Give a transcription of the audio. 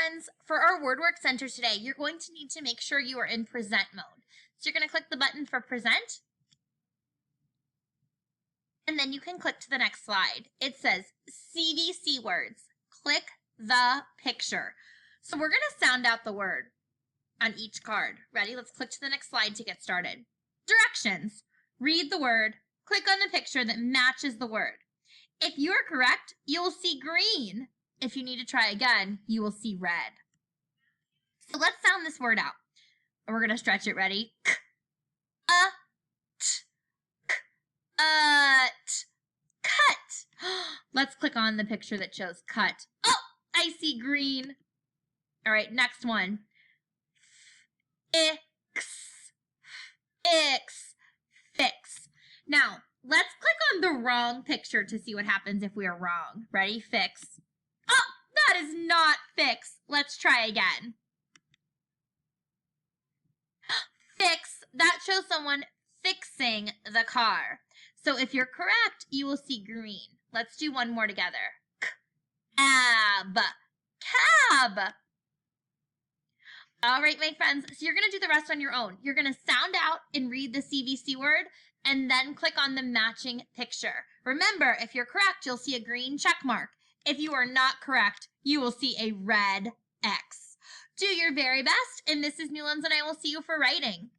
friends, for our word work center today, you're going to need to make sure you are in present mode. So you're going to click the button for present, and then you can click to the next slide. It says CVC words. Click the picture. So we're going to sound out the word on each card. Ready? Let's click to the next slide to get started. Directions. Read the word. Click on the picture that matches the word. If you are correct, you will see green. If you need to try again, you will see red. So let's sound this word out. We're going to stretch it. Ready? K, cut. Let's click on the picture that shows cut. Oh, I see green. All right, next one. Fix. Now, let's click on the wrong picture to see what happens if we are wrong. Ready? Fix. Oh, that is not fix. Let's try again. Fix. That shows someone fixing the car. So if you're correct, you will see green. Let's do one more together. Cab. All right, my friends, so you're going to do the rest on your own. You're going to sound out and read the CVC word, and then click on the matching picture. Remember, if you're correct, you'll see a green check mark. If you are not correct, you will see a red X. Do your very best, and Mrs. Newlands and I will see you for writing.